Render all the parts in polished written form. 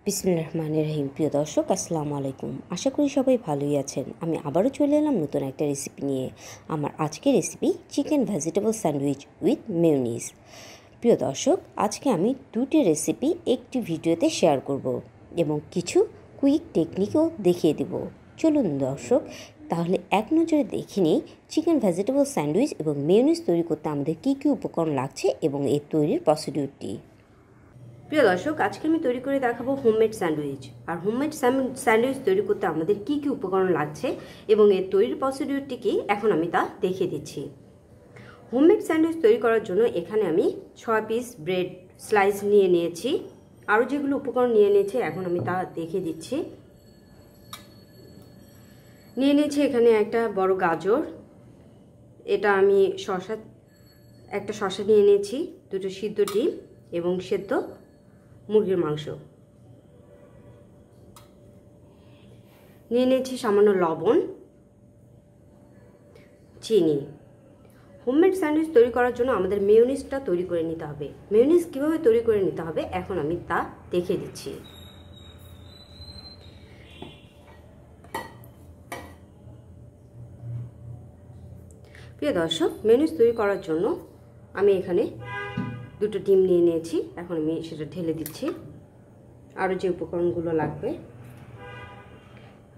বিসমিল্লাহির রহমানির রহিম। প্রিয় দর্শক, আসসালামু আলাইকুম। আশা করি সবাই ভালোই আছেন। আমি আবারও চলে এলাম নতুন একটা রেসিপি নিয়ে। আমার আজকের recipe chicken vegetable sandwich with mayonnaise. প্রিয় দর্শক, আজকে আমি দুটি রেসিপি একটি ভিডিওতে শেয়ার করব এবং কিছু কুইক টেকনিকও দেখিয়ে দেব। চলুন দর্শক, তাহলে এক নজরে দেখে নিই চিকেন ভেজিটেবল স্যান্ডউইচ এবং মেয়োনিজ তৈরি করতে আমাদের কী কী উপকরণ লাগছে এবং এর তৈরির প্রসিডিউরটি। প্রিয় দর্শক, আজকে আমি তৈরি করে দেখাবো হোমমেড স্যান্ডউইচ। আর হোমমেড স্যান্ডউইচ তৈরি করতে আমাদের কি কি উপকরণ লাগছে এবং এর তৈরির প্রসিডিউরটি কি, এখন আমি তা দেখিয়ে দিচ্ছি। হোমমেড স্যান্ডউইচ তৈরি করার জন্য এখানে আমি 6 পিস ব্রেড স্লাইস নিয়ে নিয়েছি। আরও যেগুলো উপকরণ নিয়ে নিয়েছি এখন আমি তা দেখিয়ে দিচ্ছি। নিয়ে নিয়েছি এখানে একটা বড় গাজর, এটা আমি একটা শসা নিয়ে নিয়েছি, দুটো সিদ্ধ ডিম এবং সেদ্ধ মুরগির মাংস নিয়ে নিয়েছি, সামান্য লবণ, চিনি। হোমমেড স্যান্ডউইচ তৈরি করার জন্য আমাদের মেয়োনিজটা তৈরি করে নিতে হবে। মেয়োনিজ কীভাবে তৈরি করে নিতে হবে এখন আমি তা দেখিয়ে দিচ্ছি। প্রিয় দর্শক, মেয়োনিজ তৈরি করার জন্য আমি এখানে দুটো ডিম নিয়ে নিয়েছি, এখন আমি সেটা ঢেলে দিচ্ছি। আরও যে উপকরণগুলো লাগবে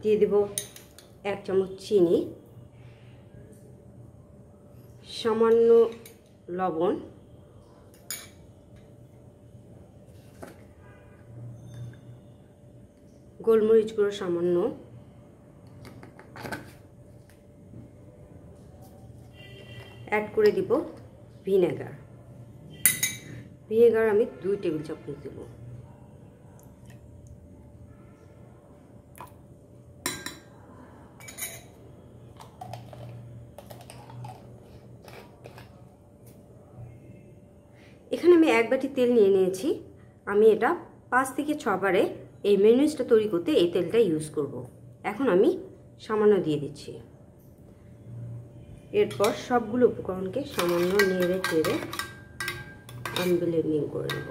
দিয়ে দেব 1 চামচ চিনি, সামান্য লবণ, গোলমরিচ গুঁড়ো সামান্য, অ্যাড করে দিব ভিনেগার। ভিনেগার আমি 2 টেবিল চামচ দেব। এখানে আমি 1 বাটি তেল নিয়ে নিয়েছি। আমি এটা 5 থেকে 6 বারে এই মেয়োনিজটা তৈরি করতে এই তেলটা ইউজ করব। এখন আমি সামান্য দিয়ে দিচ্ছি। এরপর সবগুলো উপকরণকে সামান্য নেড়ে চেড়ে আমি ব্লেন্ডিং করে নেব।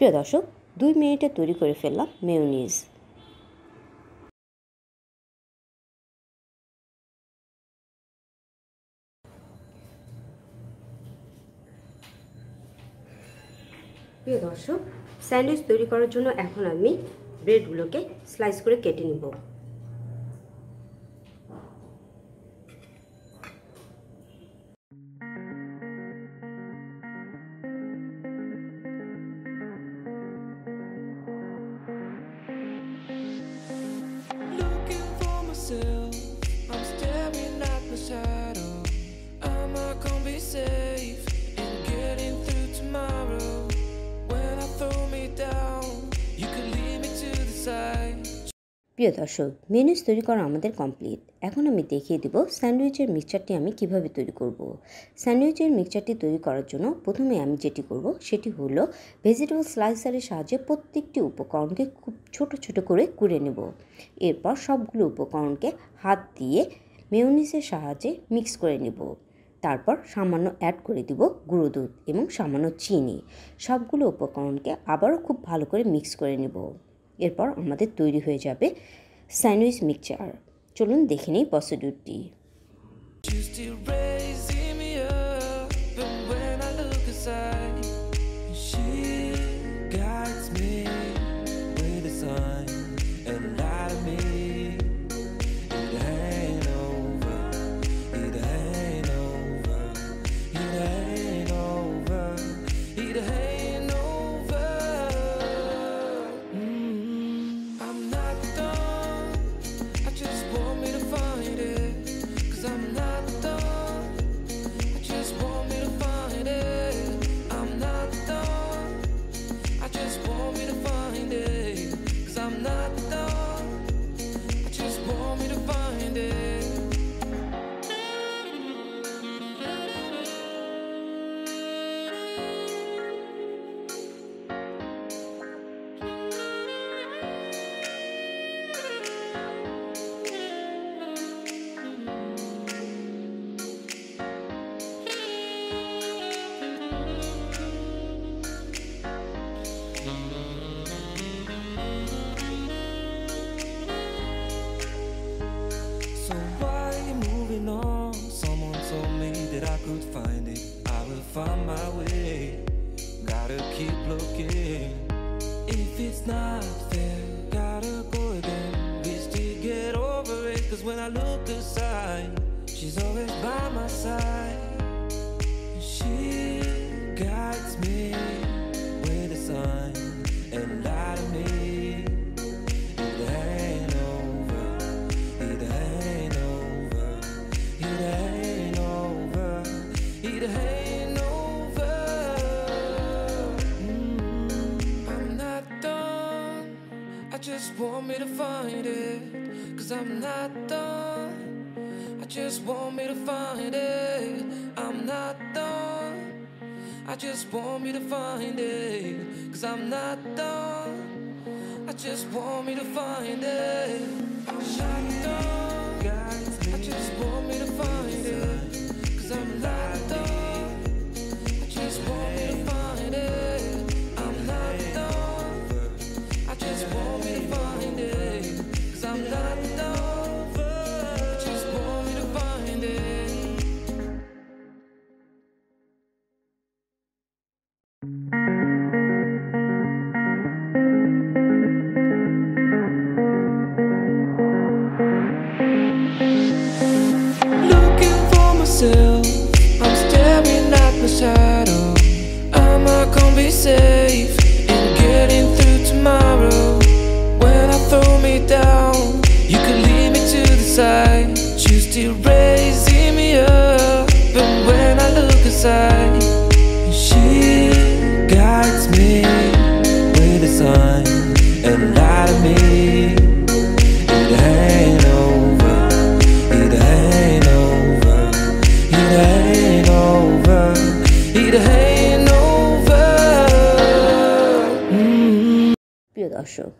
প্রিয় দর্শক, 2 মিনিটে তৈরি করে ফেললাম মেয়োনিজ। প্রিয় দর্শক, স্যান্ডউইচ তৈরি করার জন্য এখন আমি ব্রেডগুলোকে স্লাইস করে কেটে নিব। I'm staring at my shadow. Am I gonna be safe in getting through tomorrow? When I throw me down, you could lead me to the side. প্রিয় দর্শক, মেয়োনিজ তৈরি করা আমাদের কমপ্লিট। এখন আমি দেখিয়ে দেব স্যান্ডউইচের মিক্সচারটি আমি কিভাবে তৈরি করব। স্যান্ডউইচের মিক্সচারটি তৈরি করার জন্য প্রথমে আমি যেটি করব সেটি হলো ভেজিটেবল স্লাইসারের সাহায্যে প্রত্যেকটি উপকরণকে খুব ছোট ছোট করে কুড়ে নেব। এরপর সবগুলো উপকরণকে হাত দিয়ে মেয়োনিজের সাহায্যে মিক্স করে নেব। তারপর সামান্য অ্যাড করে দিব গুঁড়ো দুধ এবং সামান্য চিনি। সবগুলো উপকরণকে আবারও খুব ভালো করে মিক্স করে নেব। এরপর আমাদের তৈরি হয়ে যাবে স্যান্ডউইচ মিক্সচার। চলুন দেখে নিই প্রসিডিউরটি। So why are you moving on? Someone told me that I could find it. I will find my way. Gotta keep looking. If it's not there, gotta go again. Wish to get over it, 'cause when I look aside, she's always by my side. She guides me with the sun and light of me. It ain't over. It ain't over. It ain't over. It ain't over. I'm not done. I just want me to find it, 'cause I'm not done. I just want me to find it. I'm not done. I just want me to find it, 'cause I'm not done. I just want me to find it. I'm not done. I just want me to find it, 'cause I'm not done. I just want me to find it. I'm not done. I just want me to find it, 'cause I'm not done. I just want me to find it. Looking for myself, I'm staring at my shadow. Am I gonna be safe in getting through tomorrow? When I throw me down, you could lead me to the side. Choose to raising me up, but when I look aside, she guides me with the sun and light of me. It ain't over. It ain't over. It ain't over. It ain't over. প্রিয় দর্শক,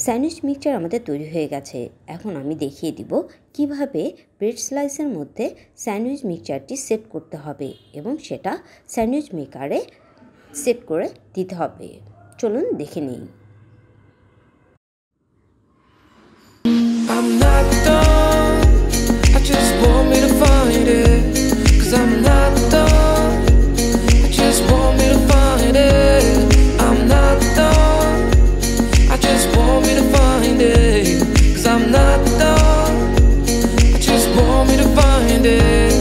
sandwich mixture আমাদের তৈরি হয়ে গেছে। এখন আমি দেখিয়ে দিব কিভাবে ব্রেড স্লাইসের মধ্যে স্যান্ডউইচ মিক্সচারটি সেট করতে হবে এবং সেটা স্যান্ডউইচ মেকারে সেট করে দিতে হবে। চলুন দেখে নিই। I'm not done. I just want me to find it. 'Cause I'm not done. I just want me to find it. I'm not done. I just want me to find it. 'Cause I'm not done. I just want me to find it.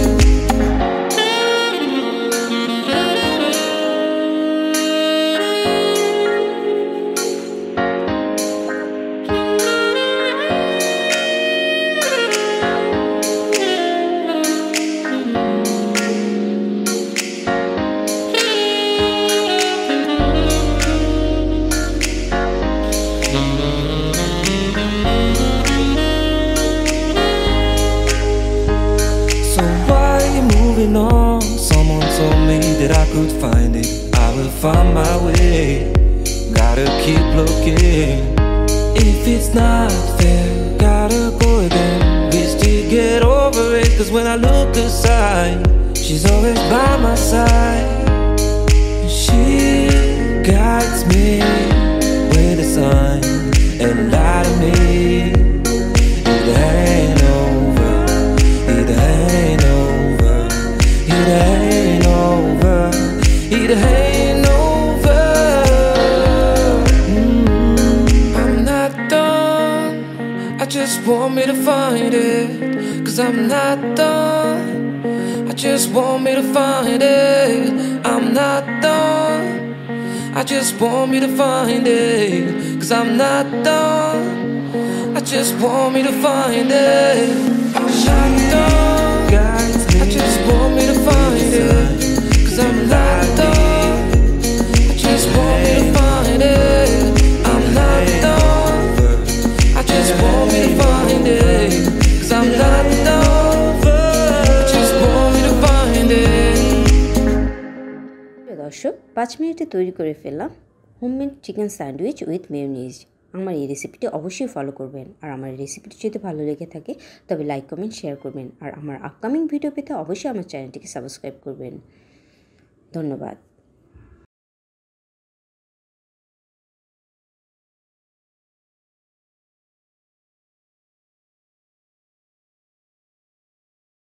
So why are you moving on? Someone told me that I could find it. I will find my way. Gotta keep looking. If it's not there, gotta go again. Wish to get over it. 'Cause when I look aside, she's always by my side. She guides me with a sign and lie to me. It ain't over. It ain't over. It ain't over. It ain't over. I'm not done. I just want me to find it. 'Cause I'm not done. I just want me to find it. I'm not done. I just want me to find it. 'Cause I'm not done. I just want me to find it. I'm not done. I just want me to find it. 'Cause I'm not done. I just want me to find it. I'm not done. I just want me to find it. 'Cause I'm not done. I just want me to find it. প্রিয় দর্শক, 5 মিনিটে তৈরি করে ফেললাম homemade chicken sandwich with mayonnaise. আমার এই রেসিপিটি অবশ্যই ফলো করবেন। আর আমার এই রেসিপিটি যদি ভালো লেগে থাকে তবে লাইক, কমেন্ট, শেয়ার করবেন। আর আমার আপকামিং ভিডিও পেতে অবশ্যই আমার চ্যানেলটিকে সাবস্ক্রাইব করবেন। ধন্যবাদ।